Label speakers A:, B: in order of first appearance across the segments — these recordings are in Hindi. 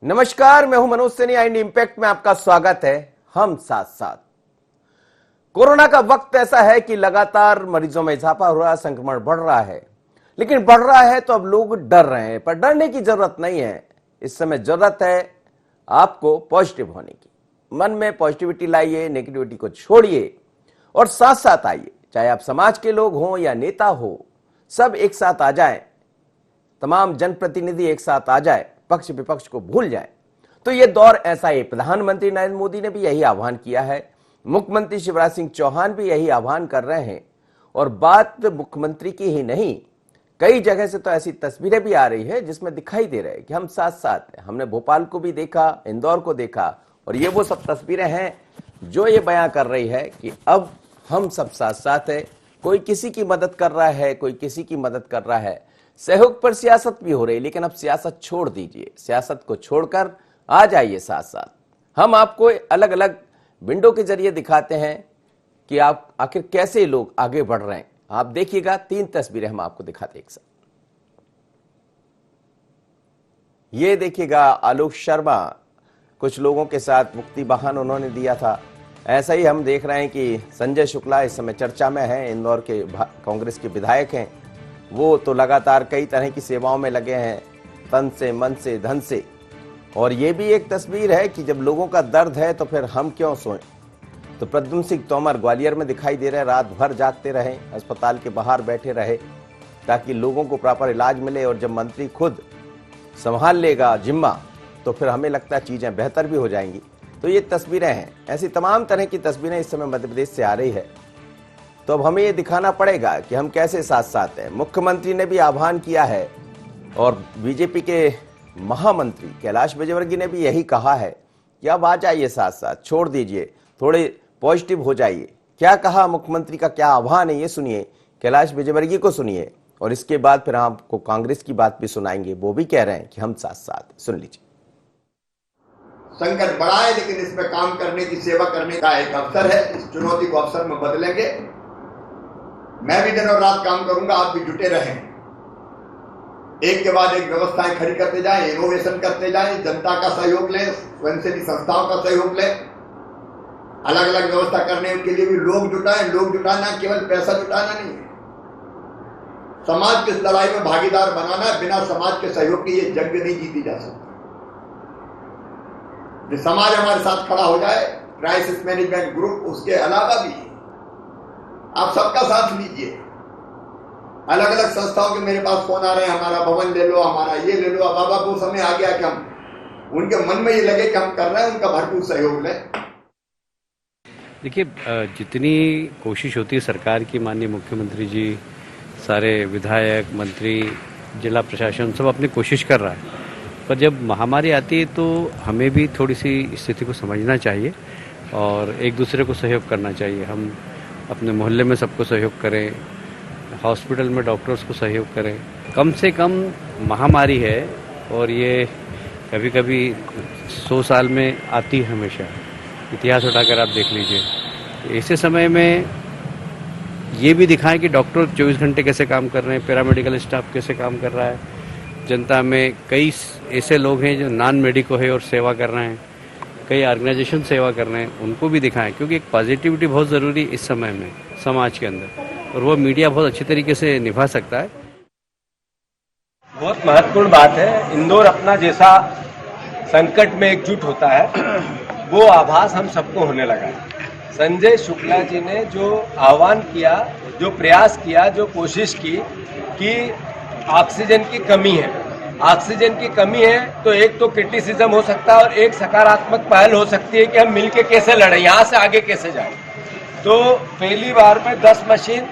A: नमस्कार, मैं हूं मनोज सैनी। इंडिया इंपैक्ट में आपका स्वागत है। हम साथ साथ। कोरोना का वक्त ऐसा है कि लगातार मरीजों में इजाफा हो रहा है, संक्रमण बढ़ रहा है, लेकिन बढ़ रहा है तो अब लोग डर रहे हैं। पर डरने की जरूरत नहीं है। इस समय जरूरत है आपको पॉजिटिव होने की। मन में पॉजिटिविटी लाइए, नेगेटिविटी को छोड़िए और साथ साथ आइए। चाहे आप समाज के लोग हों या नेता हो, सब एक साथ आ जाएं। तमाम जनप्रतिनिधि एक साथ आ जाए, पक्ष विपक्ष को भूल जाए। तो यह दौर ऐसा है। प्रधानमंत्री नरेंद्र मोदी ने भी यही आह्वान किया है, मुख्यमंत्री शिवराज सिंह चौहान भी यही आह्वान कर रहे हैं। और बात मुख्यमंत्री की ही नहीं, कई जगह से तो ऐसी तस्वीरें भी आ रही है जिसमें दिखाई दे रहा है कि हम साथ साथ हैं। हमने भोपाल को भी देखा, इंदौर को देखा, और ये वो सब तस्वीरें हैं जो ये बयां कर रही है कि अब हम सब साथ साथ है। कोई किसी की मदद कर रहा है, कोई किसी की मदद कर रहा है। सहयोग पर सियासत भी हो रही है, लेकिन अब सियासत छोड़ दीजिए। सियासत को छोड़कर आ जाइए साथ साथ। हम आपको अलग अलग विंडो के जरिए दिखाते हैं कि आप आखिर कैसे लोग आगे बढ़ रहे हैं। आप देखिएगा, 3 तस्वीरें हम आपको दिखाते एक साथ। ये देखिएगा, आलोक शर्मा कुछ लोगों के साथ मुक्ति वाहन उन्होंने दिया था। ऐसा ही हम देख रहे हैं कि संजय शुक्ला इस समय चर्चा में है, इंदौर के कांग्रेस के विधायक हैं। वो तो लगातार कई तरह की सेवाओं में लगे हैं, तन से, मन से, धन से। और ये भी एक तस्वीर है कि जब लोगों का दर्द है तो फिर हम क्यों सोएं। तो प्रद्युम्न सिंह तोमर ग्वालियर में दिखाई दे रहे, रात भर जागते रहे, अस्पताल के बाहर बैठे रहे ताकि लोगों को प्रॉपर इलाज मिले। और जब मंत्री खुद संभाल लेगा जिम्मा तो फिर हमें लगता है चीजें बेहतर भी हो जाएंगी। तो ये तस्वीरें हैं, ऐसी तमाम तरह की तस्वीरें इस समय मध्य प्रदेश से आ रही है। तो अब हमें ये दिखाना पड़ेगा कि हम कैसे साथ साथ हैं। मुख्यमंत्री ने भी आह्वान किया है और बीजेपी के महामंत्री कैलाश विजयवर्गीय ने भी यही कहा है कि अब आ जाइए साथ साथ, छोड़ दीजिए, थोड़े पॉजिटिव हो जाइए। क्या कहा मुख्यमंत्री का, क्या आह्वान है, ये सुनिए। कैलाश विजयवर्गीय को सुनिए और इसके बाद फिर आपको कांग्रेस की बात भी सुनाएंगे। वो भी कह रहे हैं कि हम साथ साथ। सुन लीजिए।
B: संकट बड़ा है, लेकिन इसमें काम करने की, सेवा करने का एक अवसर है। इस चुनौती को अवसर में बदलेंगे। मैं भी दिन और रात काम करूंगा, आप भी जुटे रहें। एक के बाद एक व्यवस्थाएं खड़ी करते जाएं, इनोवेशन करते जाएं, जनता का सहयोग लें, स्वयंसेवी संस्थाओं का सहयोग लें। अलग अलग व्यवस्था करने के लिए भी लोग जुटाएं। लोग जुटाना केवल पैसा जुटाना नहीं है, समाज की इस लड़ाई में भागीदार बनाना है। बिना समाज के सहयोग के ये जंग नहीं जीती जा सकती। जो समाज हमारे साथ खड़ा हो जाए, क्राइसिस मैनेजमेंट ग्रुप, उसके अलावा भी आप सबका साथ लीजिए। अलग अलग संस्थाओं के मेरे पास फोन आ रहे हैं, हमारा भवन ले लो, हमारा ये ले लो। अब बाबा वो समय आ गया कि हम उनके मन में ये लगे कि हम कर रहे हैं, उनका भरपूर सहयोग लें।
C: देखिए, जितनी कोशिश होती है सरकार की, माननीय मुख्यमंत्री जी, सारे विधायक, मंत्री, जिला प्रशासन सब अपनी कोशिश कर रहा है। पर जब महामारी आती है तो हमें भी थोड़ी सी स्थिति को समझना चाहिए और एक दूसरे को सहयोग करना चाहिए। हम अपने मोहल्ले में सबको सहयोग करें, हॉस्पिटल में डॉक्टर्स को सहयोग करें। कम से कम महामारी है और ये कभी कभी 100 साल में आती है हमेशा। इतिहास उठाकर आप देख लीजिए। ऐसे समय में ये भी दिखाएं कि डॉक्टर 24 घंटे कैसे काम कर रहे हैं, पैरामेडिकल स्टाफ कैसे काम कर रहा है। जनता में कई ऐसे लोग हैं जो नॉन मेडिको है और सेवा कर रहे हैं, कई ऑर्गेनाइजेशन सेवा कर रहे हैं, उनको भी दिखाएं। क्योंकि एक पॉजिटिविटी बहुत ज़रूरी इस समय में समाज के अंदर, और वो मीडिया बहुत अच्छी तरीके से निभा सकता है।
D: बहुत महत्वपूर्ण बात है। इंदौर अपना जैसा संकट में एकजुट होता है, वो आभास हम सबको होने लगा है। संजय शुक्ला जी ने जो आह्वान किया, जो प्रयास किया, जो कोशिश की कि ऑक्सीजन की कमी है, ऑक्सीजन की कमी है, तो एक तो क्रिटिसिज्म हो सकता है और एक सकारात्मक पहल हो सकती है कि हम मिलके कैसे लड़ें, यहाँ से आगे कैसे जाएं। तो पहली बार में 10 मशीन,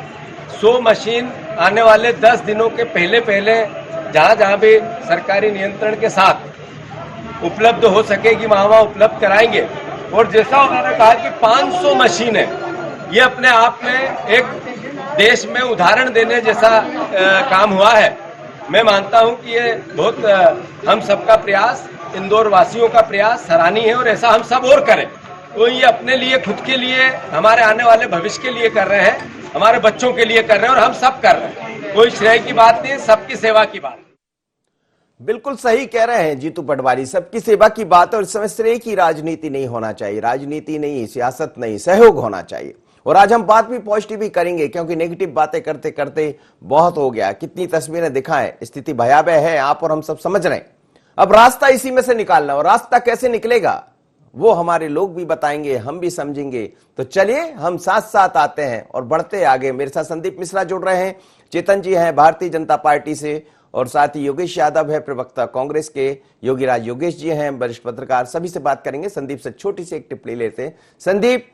D: 100 मशीन आने वाले 10 दिनों के पहले जहाँ जहाँ भी सरकारी नियंत्रण के साथ उपलब्ध हो सकेगी वहाँ उपलब्ध कराएंगे। और जैसा उन्होंने कहा कि 500 मशीन है, ये अपने आप में एक देश में उदाहरण देने जैसा काम हुआ है। मैं मानता हूं कि ये बहुत हम सबका प्रयास, इंदौर वासियों का प्रयास सराहनीय है और ऐसा हम सब और करें। तो ये अपने लिए, खुद के लिए, हमारे आने वाले भविष्य के लिए कर रहे हैं, हमारे बच्चों के लिए कर रहे हैं और हम सब कर रहे हैं। कोई श्रेय की बात नहीं, सबकी सेवा की बात।
A: बिल्कुल सही कह रहे हैं जीतू पटवारी, सबकी सेवा की बात है और इस समय श्रेय की राजनीति नहीं होना चाहिए, राजनीति नहीं, सियासत नहीं, सहयोग होना चाहिए। और आज हम बात भी पॉजिटिव ही करेंगे क्योंकि नेगेटिव बातें करते करते बहुत हो गया। कितनी तस्वीरें दिखाएं, स्थिति भयावह है, आप और हम सब समझ रहे हैं। अब रास्ता इसी में से निकालना, और रास्ता कैसे निकलेगा वो हमारे लोग भी बताएंगे, हम भी समझेंगे। तो चलिए हम साथ साथ आते हैं और बढ़ते आगे। मेरे साथ संदीप मिश्रा जुड़ रहे हैं, चेतन जी हैं भारतीय जनता पार्टी से, और साथ ही योगेश यादव है प्रवक्ता कांग्रेस के, योगीराज योगेश जी हैं वरिष्ठ पत्रकार। सभी से बात करेंगे। संदीप से छोटी सी एक टिप्पणी लेते हैं। संदीप,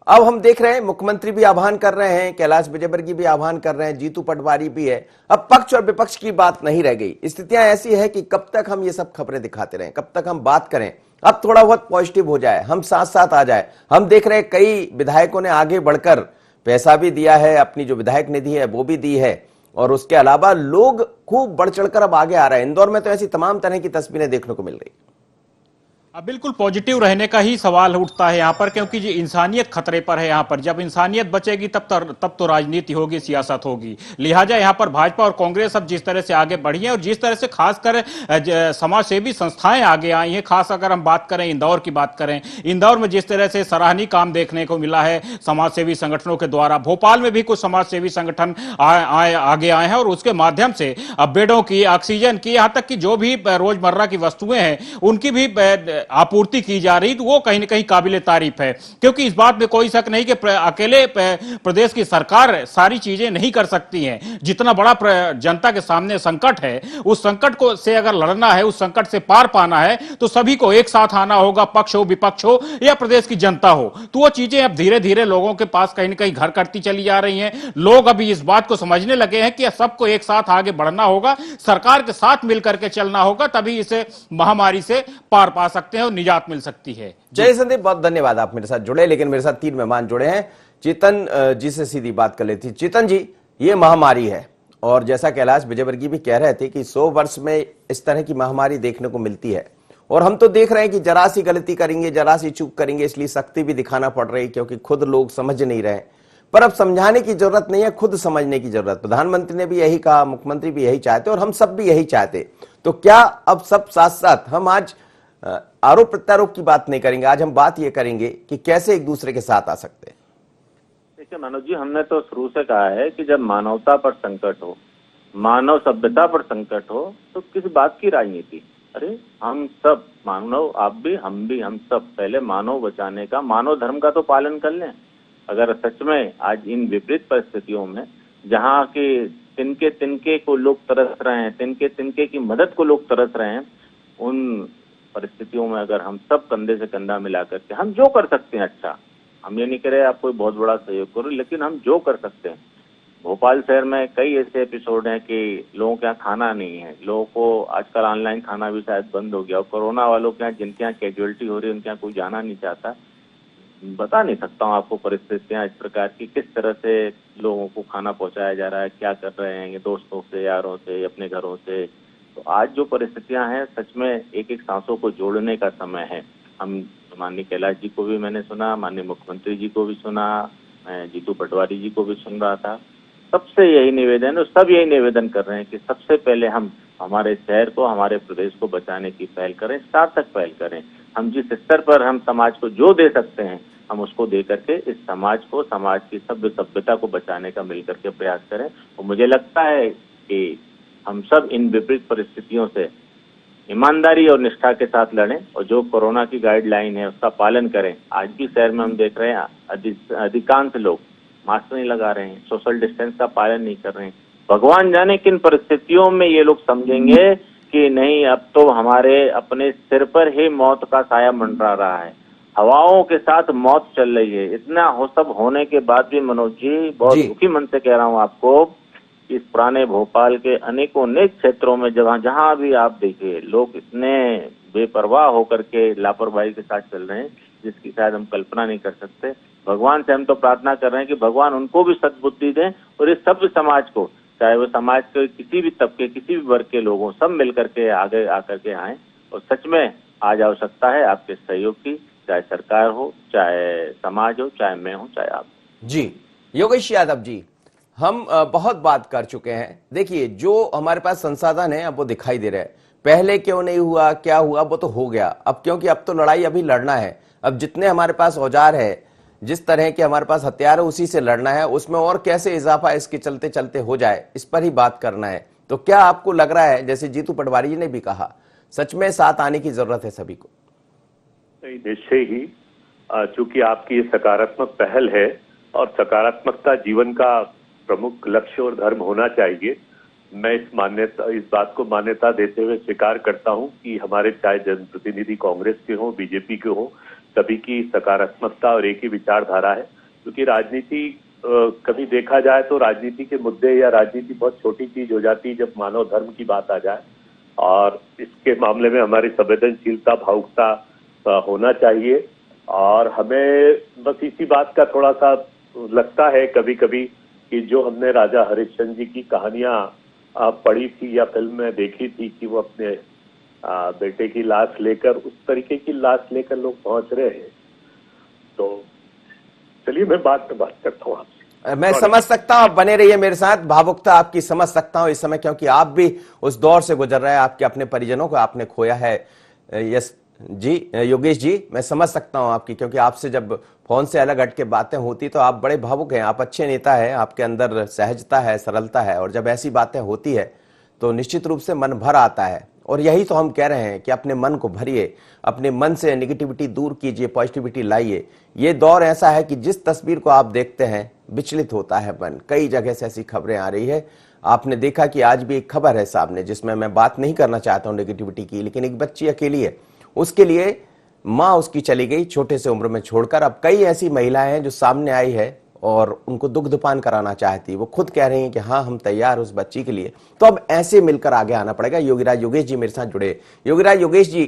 A: अब हम देख रहे हैं मुख्यमंत्री भी आह्वान कर रहे हैं, कैलाश विजयवर्गीय भी आह्वान कर रहे हैं, जीतू पटवारी भी है। अब पक्ष और विपक्ष की बात नहीं रह गई। स्थितियां ऐसी है कि कब तक हम ये सब खबरें दिखाते रहें, कब तक हम बात करें। अब थोड़ा बहुत पॉजिटिव हो जाए, हम साथ साथ आ जाए। हम देख रहे हैं कई विधायकों ने आगे बढ़कर पैसा भी दिया है, अपनी जो विधायक निधि है वो भी दी है, और उसके अलावा लोग खूब बढ़ चढ़कर अब आगे आ रहे हैं। इंदौर में तो ऐसी तमाम तरह की तस्वीरें देखने को मिल रही।
E: अब बिल्कुल पॉजिटिव रहने का ही सवाल उठता है यहाँ पर, क्योंकि जो इंसानियत खतरे पर है यहाँ पर। जब इंसानियत बचेगी तब तो राजनीति होगी, सियासत होगी। लिहाजा यहाँ पर भाजपा और कांग्रेस अब जिस तरह से आगे बढ़ी है और जिस तरह से खासकर समाज सेवी संस्थाएं आगे आई हैं, खास अगर हम बात करें इंदौर की बात करें, इंदौर में जिस तरह से सराहनीय काम देखने को मिला है समाज सेवी संगठनों के द्वारा। भोपाल में भी कुछ समाज सेवी संगठन आगे आए हैं और उसके माध्यम से अब बेडों की, ऑक्सीजन की, यहाँ तक कि जो भी रोजमर्रा की वस्तुएं हैं उनकी भी आपूर्ति की जा रही, तो वो कहीं ना कहीं काबिले तारीफ है। क्योंकि इस बात में कोई शक नहीं कि अकेले प्रदेश की सरकार सारी चीजें नहीं कर सकती है। जितना बड़ा जनता के सामने संकट है, उस संकट को से अगर लड़ना है, उस संकट से पार पाना है, तो सभी को एक साथ आना होगा, पक्ष हो, विपक्ष हो या प्रदेश की जनता हो। तो वो चीजें अब धीरे धीरे लोगों के पास कहीं ना कहीं घर करती चली जा रही हैं। लोग अभी इस बात को समझने लगे हैं कि सबको एक साथ आगे बढ़ना होगा, सरकार के साथ मिलकर के चलना होगा, तभी इस महामारी से पार पा सकते हैं और निजात मिल सकती है।
A: जय संदीप, बहुत धन्यवाद आप मेरे साथ जुड़े। लेकिन मेरे साथ तीन मेहमान जुड़े हैं। चेतन जी से सीधी बात कर लेती। चेतन जी, ये महामारी है और जैसा कैलाश विजयवर्गीय भी कह रहे थे कि 100 वर्ष में इस तरह की महामारी देखने को मिलती है, और हम तो देख रहे हैं कि जरा सी गलती करेंगे, जरा सी चूक करेंगे, इसलिए सख्ती भी दिखाना पड़ रही, क्योंकि खुद लोग समझ नहीं रहे। पर अब समझाने की जरूरत नहीं है, खुद समझने की जरूरत। प्रधानमंत्री ने भी यही कहा, मुख्यमंत्री भी यही चाहते और हम सब भी यही चाहते। तो क्या अब सब साथ साथ, हम आज आरोप प्रत्यारोप की बात नहीं करेंगे, आज हम बात ये करेंगे कि कैसे एक दूसरे के साथ आ सकते हैं।
F: देखिए मनोज जी, हमने तो शुरू से कहा है कि जब मानवता पर संकट हो, मानव सभ्यता पर संकट हो, तो किस बात की राजनीति। अरे हम सब मानव, आप भी, हम भी, हम सब पहले मानव बचाने का, मानव धर्म का तो पालन कर लें। अगर सच में आज इन विपरीत परिस्थितियों में, जहाँ के तिनके तिनके को लोग तरस रहे हैं, तिनके तिनके की मदद को लोग तरस रहे हैं, उन परिस्थितियों में अगर हम सब कंधे से कंधा मिला करके हम जो कर सकते हैं, अच्छा, हम ये नहीं कह रहे आप कोई बहुत बड़ा सहयोग करो, लेकिन हम जो कर सकते हैं। भोपाल शहर में कई ऐसे एपिसोड हैं कि लोगों के यहाँ खाना नहीं है, लोगों को आजकल ऑनलाइन खाना भी शायद बंद हो गया, और कोरोना वालों के यहाँ, जिनके यहाँ कैजुअलिटी हो रही है, उनके यहाँ कोई जाना नहीं चाहता। बता नहीं सकता हूँ आपको परिस्थितियाँ इस प्रकार की, किस तरह से लोगों को खाना पहुँचाया जा रहा है, क्या कर रहे हैं, दोस्तों से, यारों से, अपने घरों से। तो आज जो परिस्थितियां हैं, सच में एक एक सांसों को जोड़ने का समय है। हम माननीय कैलाश जी को भी मैंने सुना, माननीय मुख्यमंत्री जी को भी सुना, मैं जीतू पटवारी जी को भी सुन रहा था। सबसे यही निवेदन है, सब यही निवेदन कर रहे हैं कि सबसे पहले हम हमारे शहर को, हमारे प्रदेश को बचाने की पहल करें, सार्थक पहल करें। हम जिस स्तर पर हम समाज को जो दे सकते हैं, हम उसको दे करके इस समाज को, समाज की सभ्यता को बचाने का मिल करके प्रयास करें। और मुझे लगता है कि हम सब इन विपरीत परिस्थितियों से ईमानदारी और निष्ठा के साथ लड़ें, और जो कोरोना की गाइडलाइन है उसका पालन करें। आज भी शहर में हम देख रहे हैं अधिकांश लोग मास्क नहीं लगा रहे हैं, सोशल डिस्टेंस का पालन नहीं कर रहे हैं। भगवान जाने किन परिस्थितियों में ये लोग समझेंगे कि नहीं, अब तो हमारे अपने सिर पर ही मौत का साया मंडरा रहा है, हवाओं के साथ मौत चल रही है। इतना हो सब होने के बाद भी मनोज जी, बहुत दुखी मन से कह रहा हूँ आपको, इस पुराने भोपाल के अनेकों अनेक क्षेत्रों में जहाँ भी आप देखिए, लोग इतने बेपरवाह होकर के लापरवाही के साथ चल रहे हैं जिसकी शायद हम कल्पना नहीं कर सकते। भगवान से हम तो प्रार्थना कर रहे हैं कि भगवान उनको भी सद्बुद्धि दें, और इस सब समाज को, चाहे वो समाज के किसी भी तबके, किसी भी वर्ग के लोगों, सब मिल करके आगे आकर के आए। और सच में आज आवश्यकता है आपके सहयोग की, चाहे सरकार हो, चाहे समाज हो, चाहे मैं हूँ, चाहे आप।
A: जी योगेश यादव जी, हम बहुत बात कर चुके हैं। देखिए, जो हमारे पास संसाधन है अब वो दिखाई दे रहे हैं। पहले क्यों नहीं हुआ, क्या हुआ, वो तो हो गया। अब क्योंकि अब तो लड़ाई अभी लड़ना है। अब जितने हमारे पास औजार है, जिस तरह के हमारे पास हथियार है, उसी से लड़ना है। उसमें और कैसे इजाफा इसके चलते चलते हो जाए, इस पर ही बात करना है। तो क्या आपको लग रहा है, जैसे जीतू पटवारी जी ने भी कहा, सच में साथ आने की जरूरत है सभी को?
G: निश्चय ही, चूंकि आपकी ये सकारात्मक पहल है और सकारात्मकता जीवन का प्रमुख लक्ष्य और धर्म होना चाहिए, मैं इस बात को मान्यता देते हुए स्वीकार करता हूं कि हमारे चाहे जनप्रतिनिधि कांग्रेस के हों, बीजेपी के हों, सभी की सकारात्मकता और एक ही विचारधारा है। क्योंकि राजनीति कभी देखा जाए तो राजनीति के मुद्दे या राजनीति बहुत छोटी चीज हो जाती है जब मानव धर्म की बात आ जाए, और इसके मामले में हमारी संवेदनशीलता, भावुकता होना चाहिए। और हमें बस इसी बात का थोड़ा सा लगता है कभी कभी कि जो हमने राजा हरिश्चंद्र जी की कहानियां पढ़ी थी या फिल्म में देखी थी कि वो अपने बेटे की लाश लेकर, उस तरीके की लाश लेकर लोग पहुंच रहे हैं। तो चलिए मैं बात करता हूँ आपसे।
A: मैं समझ सकता हूं, आप बने रहिए मेरे साथ, भावुकता आपकी समझ सकता हूं इस समय, क्योंकि आप भी उस दौर से गुजर रहे हैं। आपके अपने परिजनों को आपने खोया है। यस जी, योगेश जी, मैं समझ सकता हूं आपकी, क्योंकि आपसे जब फोन से अलग हट के बातें होती तो आप बड़े भावुक हैं। आप अच्छे नेता हैं, आपके अंदर सहजता है, सरलता है, और जब ऐसी बातें होती है तो निश्चित रूप से मन भर आता है। और यही तो हम कह रहे हैं कि अपने मन को भरिए, अपने मन से नेगेटिविटी दूर कीजिए, पॉजिटिविटी लाइए। ये दौर ऐसा है कि जिस तस्वीर को आप देखते हैं विचलित होता है मन। कई जगह से ऐसी खबरें आ रही है। आपने देखा कि आज भी एक खबर है सामने, जिसमें मैं बात नहीं करना चाहता हूं नेगेटिविटी की, लेकिन एक बच्ची अकेली है, उसके लिए माँ उसकी चली गई छोटे से उम्र में छोड़कर। अब कई ऐसी महिलाएं हैं जो सामने आई है और उनको दुग्धपान कराना चाहती, वो खुद कह रही हैं कि हाँ हम तैयार उस बच्ची के लिए। तो अब ऐसे मिलकर आगे आना पड़ेगा। योगीराज योगेश जी मेरे साथ जुड़े। योगीराज योगेश जी,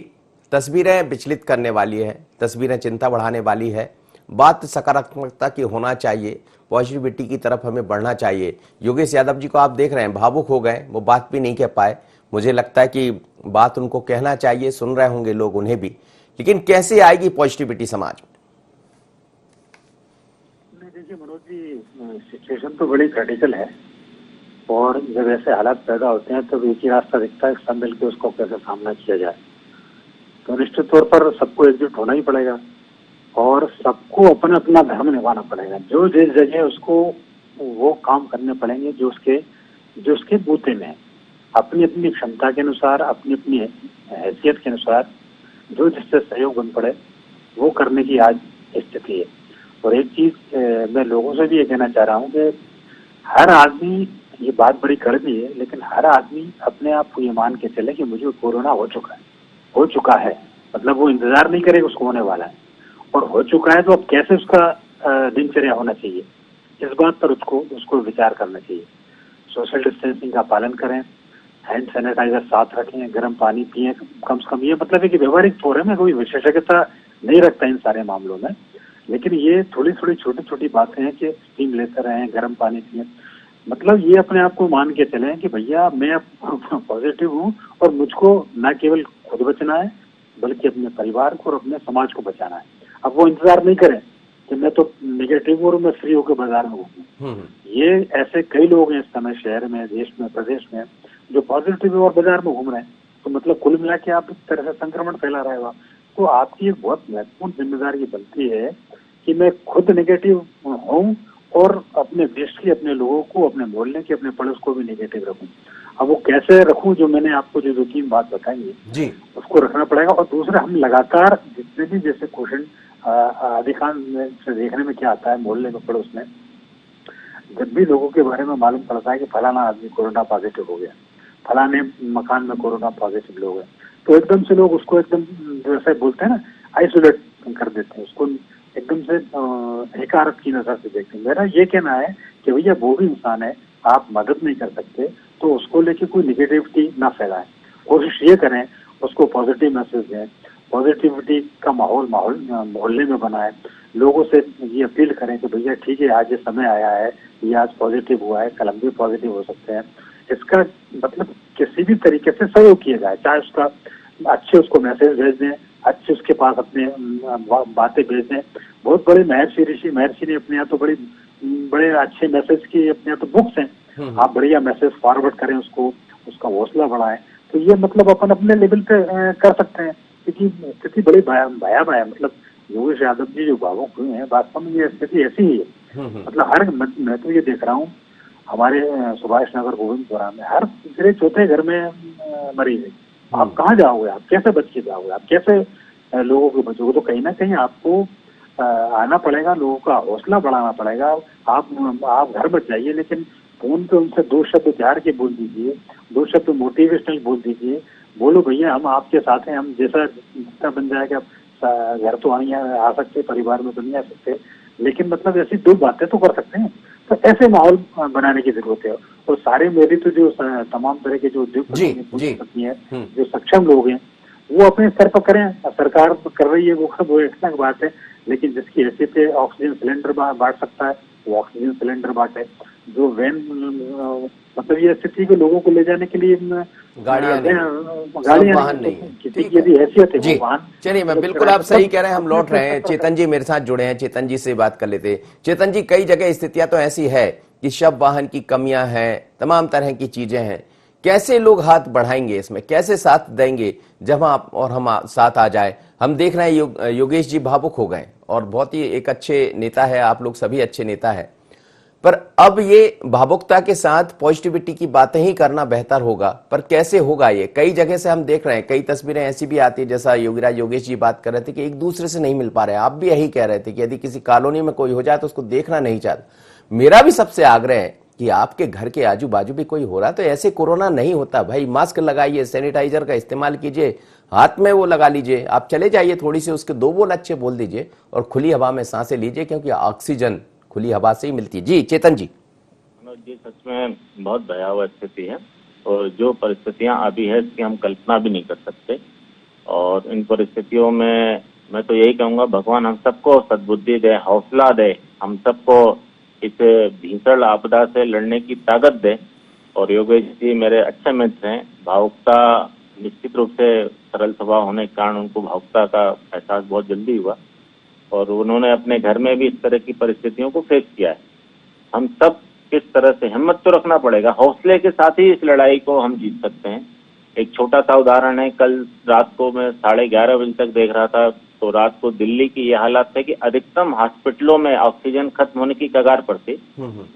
A: तस्वीरें विचलित करने वाली है, तस्वीरें चिंता बढ़ाने वाली है। बात सकारात्मकता की होना चाहिए, पॉजिटिविटी की तरफ हमें बढ़ना चाहिए। योगेश यादव जी को आप देख रहे हैं, भावुक हो गए, वो बात भी नहीं कह पाए। मुझे लगता है कि बात उनको कहना चाहिए, सुन रहे होंगे लोग उन्हें भी, लेकिन कैसे आएगी पॉजिटिविटी समाज में?
H: देखिए मनोज जी, सिचुएशन तो बड़ी क्रिटिकल है, और जब ऐसे हालात पैदा होते हैं तो एक ही रास्ता दिखता है, सब मिलकर उसको कैसे सामना किया जाए। तो निश्चित तौर पर सबको एकजुट होना ही पड़ेगा और सबको अपना अपना धर्म निभाना पड़ेगा। जो जिस जगह उसको वो काम करने पड़ेंगे जो उसके बूते में, अपनी अपनी क्षमता के अनुसार, अपनी अपनी हैसियत के अनुसार जो जिससे सहयोग बन पड़े वो करने की आज स्थिति है। और एक चीज मैं लोगों से भी ये कहना चाह रहा हूँ कि हर आदमी, ये बात बड़ी कड़वी है, लेकिन हर आदमी अपने आप को ये मान के चले कि मुझे कोरोना हो चुका है, मतलब वो इंतजार नहीं करेगा, उसको होने वाला है और हो चुका है। तो अब कैसे उसका दिनचर्या होना चाहिए, इस बात पर उसको विचार करना चाहिए। सोशल डिस्टेंसिंग का पालन करें, हैंड सैनिटाइजर साथ रखें, गर्म पानी पिए कम से कम। ये मतलब है कि व्यवहारिक फोरम में कोई विशेषज्ञता नहीं रखता इन सारे मामलों में, लेकिन ये थोड़ी थोड़ी छोटी छोटी बातें हैं कि स्टीम लेते रहें, गर्म पानी पिए। मतलब ये अपने आप को मान के चलें कि भैया मैं पॉजिटिव हूँ और मुझको न केवल खुद बचना है बल्कि अपने परिवार को और अपने समाज को बचाना है। अब वो इंतजार नहीं करें कि मैं तो नेगेटिव हूँ और मैं फ्री होकर बाजार में घूमूं। ये ऐसे कई लोग हैं इस समय शहर में, देश में, प्रदेश में जो पॉजिटिव है और बाजार में घूम रहे हैं। तो मतलब कुल मिला के आप इस तरह से संक्रमण फैला रहे हो। तो आपकी एक बहुत महत्वपूर्ण जिम्मेदारी बनती है कि मैं खुद नेगेटिव हूँ और अपने देश के, अपने लोगों को, अपने मोहल्ले के, अपने पड़ोस को भी नेगेटिव रखूं। अब वो कैसे रखूं, जो मैंने आपको जो 2-3 बात बताई है जी, उसको रखना पड़ेगा। और दूसरा, हम लगातार जितने भी जैसे क्वेश्चन अधिकांश से देखने में क्या आता है, मोहल्ले में, पड़ोस में, जब भी लोगों के बारे में मालूम पड़ता है कि फलाना आदमी कोरोना पॉजिटिव हो गया, फलाने मकान में कोरोना पॉजिटिव लोग हैं, तो एकदम से लोग उसको एकदम जैसे बोलते हैं ना, आइसोलेट कर देते हैं, उसको एकदम से हिकारत की नजर से देखते हैं। मेरा ये कहना है कि भैया वो भी इंसान है, आप मदद नहीं कर सकते तो उसको लेके कोई निगेटिविटी ना फैलाएं। कोशिश ये करें उसको पॉजिटिव मैसेज दें, पॉजिटिविटी का माहौल मोहल्ले में बनाएं, लोगों से ये अपील करें कि भैया ठीक है, आज ये समय आया है, ये आज पॉजिटिव हुआ है, कल हम भी पॉजिटिव हो सकते हैं। इसका मतलब किसी भी तरीके से सहयोग किया जाए, चाहे उसका अच्छे उसको मैसेज भेज दें, अच्छे उसके पास अपने बातें भेज दें। बहुत बड़े महर्षि ने अपने यहाँ तो बड़े अच्छे मैसेज की अपने यहाँ तो बुक्स हैं, आप बढ़िया मैसेज फॉरवर्ड करें उसको, उसका हौसला बढ़ाएं। तो ये मतलब अपन अपने लेवल पे कर सकते हैं, क्योंकि स्थिति बड़ी भयावह है। मतलब योगेश यादव जी जो भावुक हुए हैं, वास्तव में ये स्थिति ऐसी ही है। मतलब हर मैं तो ये देख रहा हूँ हमारे सुभाष नगर गोविंदपुरा में हर तीसरे चौथे घर में मरीज है। आप कहाँ जाओगे, आप कैसे बच के जाओगे, आप कैसे लोगों को बचोगे? तो कहीं ना कहीं आपको आना पड़ेगा, लोगों का हौसला बढ़ाना पड़ेगा। आप घर बच जाइए, लेकिन फोन पे उनसे 2 शब्द प्यार के बोल दीजिए, 2 शब्द मोटिवेशनल बोल दीजिए, बोलो भैया हम आपके साथ हैं, हम जैसा जितना बन जाएगा। घर तो आ सकते, परिवार में तो नहीं आ सकते, लेकिन मतलब ऐसी 2 बातें तो कर सकते हैं। तो ऐसे माहौल बनाने की जरूरत है। और सारे मेरी तो जो तमाम तरह के जो उद्योगपति हैं, जो सक्षम लोग हैं, वो अपने स्तर पर करें। सरकार कर रही है वो एक अलग बात है, लेकिन जिसकी हैसियत है ऑक्सीजन सिलेंडर बांट सकता है वो ऑक्सीजन सिलेंडर बांटे। जो वैन मतलब ये स्थिति को लोगों को ले जाने के लिए
A: गाड़ियां वाहन नहीं है,
H: किसी की यदि हैसियत है
A: जी।
H: वो वाहन।
A: चलिए, मैं बिल्कुल आप सही कह रहे हैं। हम लौट रहे हैं, चेतन जी मेरे साथ जुड़े हैं, चेतन जी से बात कर लेते हैं। चेतन जी, कई जगह स्थितियां तो ऐसी है कि शव वाहन की कमियां हैं, तमाम तरह की चीजें हैं। कैसे लोग हाथ बढ़ाएंगे इसमें, कैसे साथ देंगे जब आप और हम साथ आ जाए? हम देख रहे हैं योगेश जी भावुक हो गए और बहुत ही एक अच्छे नेता है, आप लोग सभी अच्छे नेता है, पर अब ये भावुकता के साथ पॉजिटिविटी की बातें ही करना बेहतर होगा। पर कैसे होगा ये? कई जगह से हम देख रहे हैं, कई तस्वीरें ऐसी भी आती है, जैसा योगेश जी बात कर रहे थे कि एक दूसरे से नहीं मिल पा रहे हैं। आप भी यही कह रहे थे कि यदि किसी कॉलोनी में कोई हो जाए तो उसको देखना नहीं चाहता। मेरा भी सबसे आग्रह है कि आपके घर के आजू बाजू भी कोई हो रहा तो ऐसे कोरोना नहीं होता भाई। मास्क लगाइए, सैनिटाइजर का इस्तेमाल कीजिए, हाथ में वो लगा लीजिए, आप चले जाइए, थोड़ी सी उसके 2 बोल अच्छे बोल दीजिए और खुली हवा में सांसें लीजिए, क्योंकि ऑक्सीजन खुली हवा से ही मिलती है। जी चेतन जी।
F: मनोज जी, सच में बहुत भयावह स्थिति है और जो परिस्थितियां अभी है इसकी हम कल्पना भी नहीं कर सकते। और इन परिस्थितियों में मैं तो यही कहूंगा, भगवान हम सबको सद्बुद्धि दे, हौसला दे, हम सबको इस भीषण आपदा से लड़ने की ताकत दे। और योगेश जी मेरे अच्छे मित्र हैं। भावुकता निश्चित रूप से सरल स्वभाव होने के कारण उनको भावुकता का एहसास बहुत जल्दी हुआ और उन्होंने अपने घर में भी इस तरह की परिस्थितियों को फेस किया है। हम सब किस तरह से हिम्मत तो रखना पड़ेगा, हौसले के साथ ही इस लड़ाई को हम जीत सकते हैं। एक छोटा सा उदाहरण है, कल रात को मैं 11:30 बजे तक देख रहा था तो रात को दिल्ली की ये हालत है कि अधिकतम हॉस्पिटलों में ऑक्सीजन खत्म होने की कगार पर थी।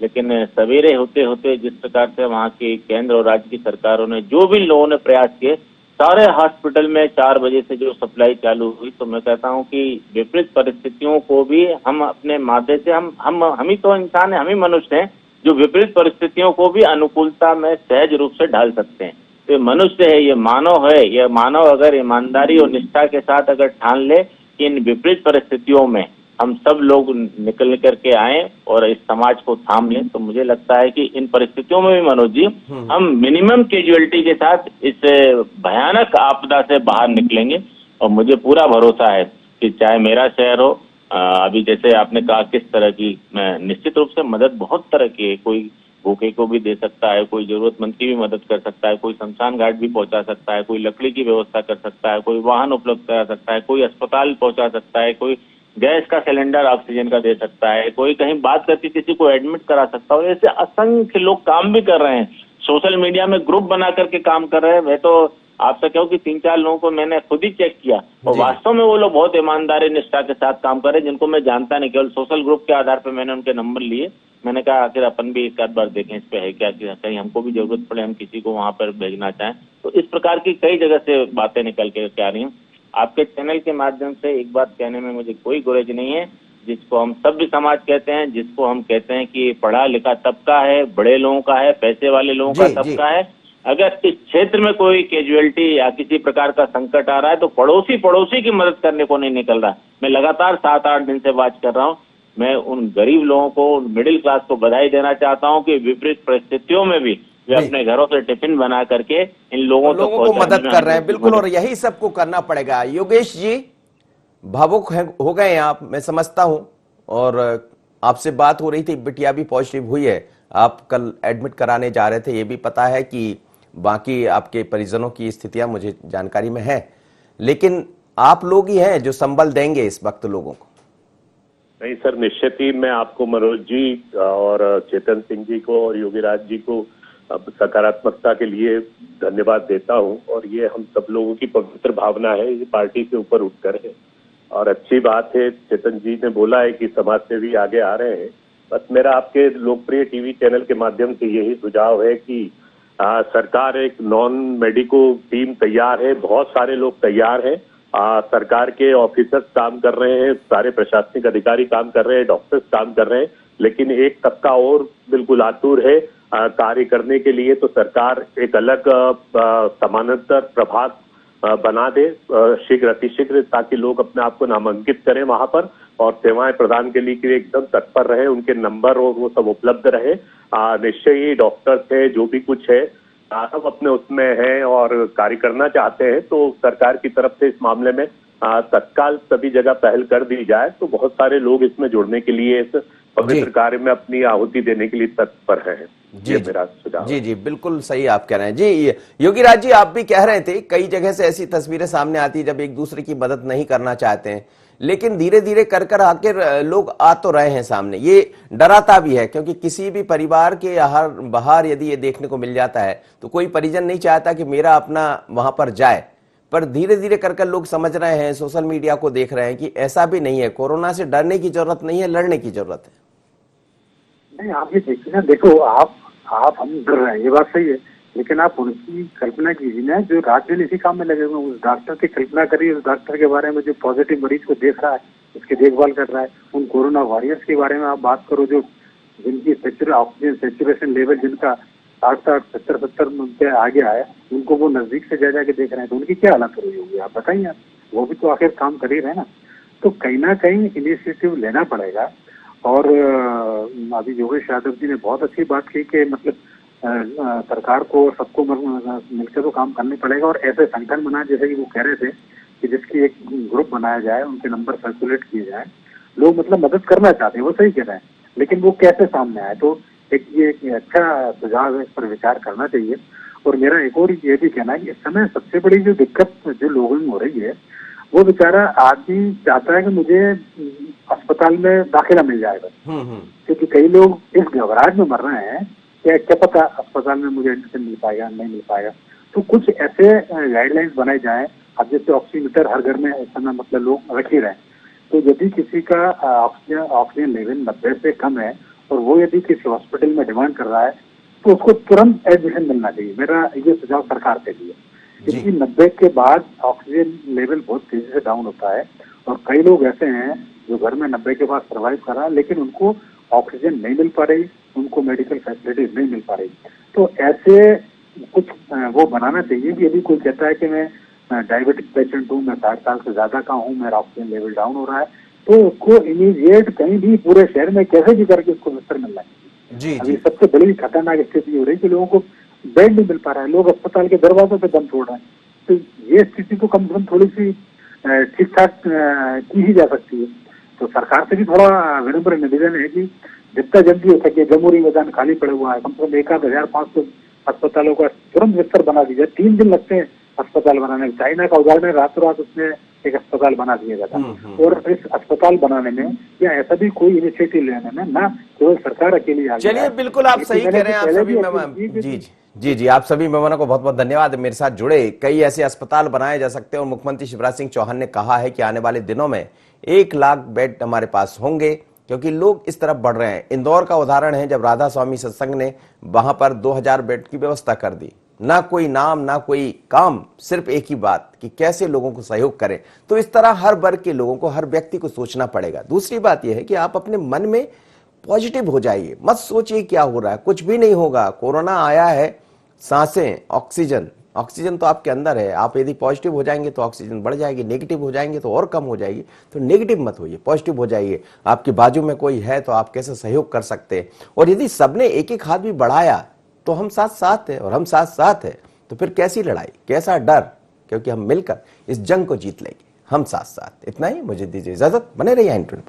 F: लेकिन सवेरे होते होते जिस प्रकार से वहाँ की केंद्र और राज्य की सरकारों ने, जो भी लोगों ने प्रयास किए, सारे हॉस्पिटल में 4 बजे से जो सप्लाई चालू हुई, तो मैं कहता हूं कि विपरीत परिस्थितियों को भी हम अपने माध्यम से हम ही तो इंसान है, हम ही मनुष्य हैं जो विपरीत परिस्थितियों को भी अनुकूलता में सहज रूप से ढाल सकते हैं। तो ये मनुष्य है, ये मानव है, ये मानव अगर ईमानदारी और निष्ठा के साथ अगर ठान ले कि इन विपरीत परिस्थितियों में हम सब लोग निकल करके आए और इस समाज को थाम लें, तो मुझे लगता है कि इन परिस्थितियों में भी मनोज जी हम मिनिमम कैजुअलिटी के साथ इस भयानक आपदा से बाहर निकलेंगे। और मुझे पूरा भरोसा है कि चाहे मेरा शहर हो, अभी जैसे आपने कहा किस तरह की, मैं निश्चित रूप से मदद बहुत तरह की है। कोई भूखे को भी दे सकता है, कोई जरूरतमंद की भी मदद कर सकता है, कोई शमशान घाट भी पहुंचा सकता है, कोई लकड़ी की व्यवस्था कर सकता है, कोई वाहन उपलब्ध करा सकता है, कोई अस्पताल पहुंचा सकता है, कोई गैस का सिलेंडर ऑक्सीजन का दे सकता है, कोई कहीं बात करके किसी को एडमिट करा सकता है। ऐसे असंख्य लोग काम भी कर रहे हैं, सोशल मीडिया में ग्रुप बना करके काम कर रहे हैं। मैं तो आपसे कहूँ कि 3-4 लोगों को मैंने खुद ही चेक किया और वास्तव में वो लोग बहुत ईमानदारी निष्ठा के साथ काम कर रहे हैं, जिनको मैं जानता नहीं, केवल सोशल ग्रुप के आधार पर मैंने उनके नंबर लिए। मैंने कहा आखिर अपन भी एक आध बार देखें इस पे है क्या, कहीं हमको भी जरूरत पड़े, हम किसी को वहां पर भेजना चाहें। तो इस प्रकार की कई जगह से बातें निकल के आ रही हैं। आपके चैनल के माध्यम से एक बात कहने में मुझे कोई गुरेज नहीं है, जिसको हम सभ्य समाज कहते हैं, जिसको हम कहते हैं कि पढ़ा लिखा तबका है, बड़े लोगों का है, पैसे वाले लोगों का तबका है, अगर इस क्षेत्र में कोई कैजुअलिटी या किसी प्रकार का संकट आ रहा है तो पड़ोसी की मदद करने को नहीं निकल रहा। मैं लगातार 7-8 दिन से बात कर रहा हूँ। मैं उन गरीब लोगों को, उन मिडिल क्लास को बधाई देना चाहता हूँ कि विपरीत परिस्थितियों में भी वे अपने घरों से टिफिन बना करके इन लोगों को
A: मदद कर रहे हैं। बिल्कुल, और यही सबको करना पड़ेगा। योगेश जी भावुक हो गए आप, मैं समझता हूं, और आपसे बात हो रही थी, बिटिया भी पॉजिटिव हुई है, आप कल एडमिट कराने जा रहे थे, ये भी पता है कि बाकी आपके परिजनों की स्थितियां मुझे जानकारी में है, लेकिन आप लोग ही हैं जो संबल देंगे इस वक्त लोगों को।
G: नहीं सर, निश्चित ही मैं आपको, मनोज जी और चेतन सिंह जी को और योगीराज जी को अब सकारात्मकता के लिए धन्यवाद देता हूं, और ये हम सब लोगों की पवित्र भावना है, ये पार्टी से ऊपर उठकर है। और अच्छी बात है, चेतन जी ने बोला है कि समाज सेवी आगे आ रहे हैं। बस मेरा आपके लोकप्रिय टीवी चैनल के माध्यम से यही सुझाव है कि सरकार एक नॉन मेडिको टीम तैयार है, बहुत सारे लोग तैयार हैं, सरकार के ऑफिसर्स काम कर रहे हैं, सारे प्रशासनिक अधिकारी काम कर रहे हैं, डॉक्टर्स काम कर रहे हैं, लेकिन एक तबका और बिल्कुल आतुर है कार्य करने के लिए। तो सरकार एक अलग समानांतर प्रभाग बना दे शीघ्र अतिशीघ्र, ताकि लोग अपने आप को नामांकित करें वहां पर और सेवाएं प्रदान के लिए एकदम तत्पर रहे, उनके नंबर और वो सब उपलब्ध रहे। निश्चय ही डॉक्टर्स है, जो भी कुछ है, सब अपने उसमें हैं और कार्य करना चाहते हैं, तो सरकार की तरफ से इस मामले में तत्काल सभी जगह पहल कर दी जाए, तो बहुत सारे लोग इसमें जुड़ने के लिए, इस पवित्र कार्य में अपनी आहुति देने के लिए तत्पर हैं।
A: जी
G: ये मेरा सुझाव है।
A: जी जी बिल्कुल सही आप कह रहे हैं। जी योगी राज जी, आप भी कह रहे थे कई जगह से ऐसी तस्वीरें सामने आती है जब एक दूसरे की मदद नहीं करना चाहते हैं, लेकिन धीरे धीरे कर कर आकर लोग आ तो रहे हैं सामने। ये डराता भी है, क्योंकि किसी भी परिवार के बाहर यदि ये देखने को मिल जाता है तो कोई परिजन नहीं चाहता कि मेरा अपना वहां पर जाए, पर धीरे धीरे कर कर लोग समझ रहे हैं, सोशल मीडिया को देख रहे हैं कि ऐसा भी नहीं है, कोरोना से डरने की जरूरत नहीं है, लड़ने की जरूरत है।
H: नहीं, आप ये देखिए ना, देखो आप हम डर रहे हैं, ये बात सही है, लेकिन आप उनकी कल्पना कीजिए ना, जो रात दिन इसी काम में लगे हुए हैं, उस डॉक्टर की कल्पना करिए, उस डॉक्टर के बारे में जो पॉजिटिव मरीज को देख रहा है, उसकी देखभाल कर रहा है। उन कोरोना वॉरियर्स के बारे में आप बात करो, जो जिनकी ऑक्सीजन सेचुरेशन लेवल जिनका 60, 70 पे आ गया है, उनको वो नजदीक से जा जाके देख रहे हैं, तो उनकी क्या हालत हो रही होगी आप बताइए। आप वो भी तो आखिर काम कर ही रहे हैं ना। तो कहीं ना कहीं इनिशिएटिव लेना पड़ेगा। और अभी योगेश यादव जी ने बहुत अच्छी बात की कि मतलब सरकार को सबको मिलकर तो काम करना पड़ेगा, और ऐसे संगठन बनाए जैसे कि वो कह रहे थे कि जिसकी एक ग्रुप बनाया जाए, उनके नंबर सर्कुलेट किए जाए, लोग मतलब मदद करना चाहते हैं, वो सही कह रहे हैं, लेकिन वो कैसे सामने आए। तो एक अच्छा सुझाव है, इस पर विचार करना चाहिए। और मेरा एक और ये भी कहना है कि इस समय सबसे बड़ी जो दिक्कत जो लोगों में हो रही है, वो बेचारा आदमी चाहता है कि मुझे अस्पताल में दाखिला मिल जाएगा, क्योंकि कई लोग इस घबराहट में मर रहे हैं कि क्या पता अस्पताल में मुझे एडमिशन मिल पाएगा नहीं मिल पाएगा। तो कुछ ऐसे गाइडलाइंस बनाए जाएं। अब जैसे ऑक्सीमीटर हर घर में इस समय मतलब लोग रख ही रहे हैं, तो यदि किसी का ऑक्सीजन लेवल 90 से कम है और वो यदि किसी हॉस्पिटल में डिमांड कर रहा है, तो उसको तुरंत एडमिशन मिलना चाहिए। मेरा ये सुझाव सरकार के लिए, क्योंकि 90 के बाद ऑक्सीजन लेवल बहुत तेजी से डाउन होता है, और कई लोग ऐसे हैं जो घर में 90 के बाद सर्वाइव कर रहा है, लेकिन उनको ऑक्सीजन नहीं मिल पा रही, उनको मेडिकल फैसिलिटीज नहीं मिल पा रही। तो ऐसे कुछ वो बनाना चाहिए कि यदि कोई कहता है कि मैं डायबिटिक पेशेंट हूँ, मैं 60 साल से ज्यादा का हूँ, मेरा ऑक्सीजन लेवल डाउन हो रहा है, तो उसको इमीडिएट कहीं भी पूरे शहर में कैसे भी करके उसको बिस्तर मिलना चाहिए। अभी सबसे बड़ी खतरनाक स्थिति हो रही है कि लोगों को बेड नहीं मिल पा रहा है, लोग अस्पताल के दरवाजों पे दम तोड़ रहे हैं। तो ये स्थिति को कम से कम थोड़ी सी ठीक ठाक की ही जा सकती है। तो सरकार से भी थोड़ा विनम्र निवेदन है कि जितना जल्दी हो सके, जमहूरी मैदान खाली पड़े हुआ है, कम से कम 1500 अस्पतालों का तुरंत बिस्तर बना दीजिए। 3 दिन लगते हैं अस्पताल बनाने में। चाइना का उदाहरण, रातों रात उसने एक अस्पताल बना दिया जाता, और इस अस्पताल बनाने में या ऐसा भी कोई इनिशिएटिव लेने में ना केवल सरकार अकेली आ।
A: चलिए, बिल्कुल आप सही कह रहे हैं। आप सभी जी आप सभी मेहमानों को बहुत बहुत धन्यवाद मेरे साथ जुड़े। कई ऐसे अस्पताल बनाए जा सकते हैं, और मुख्यमंत्री शिवराज सिंह चौहान ने कहा है कि आने वाले दिनों में 1 लाख बेड हमारे पास होंगे, क्योंकि लोग इस तरफ बढ़ रहे हैं। इंदौर का उदाहरण है, जब राधा स्वामी सत्संग ने वहां पर 2000 बेड की व्यवस्था कर दी। ना कोई नाम, ना कोई काम, सिर्फ एक ही बात कि कैसे लोगों को सहयोग करें। तो इस तरह हर वर्ग के लोगों को, हर व्यक्ति को सोचना पड़ेगा। दूसरी बात यह है कि आप अपने मन में पॉजिटिव हो जाइए, मत सोचिए क्या हो रहा है, कुछ भी नहीं होगा। कोरोना आया है, सांसें, ऑक्सीजन तो आपके अंदर है। आप यदि पॉजिटिव हो जाएंगे तो ऑक्सीजन बढ़ जाएगी, नेगेटिव हो जाएंगे तो और कम हो जाएगी। तो नेगेटिव मत होइए, पॉजिटिव हो जाइए। आपके बाजू में कोई है तो आप कैसे सहयोग कर सकते हैं। और यदि सबने एक हाथ भी बढ़ाया तो हम साथ है, और हम साथ है तो फिर कैसी लड़ाई, कैसा डर, क्योंकि हम मिलकर इस जंग को जीत लेंगे, हम साथ। इतना ही, मुझे दीजिए इजाजत। बने रहिए 9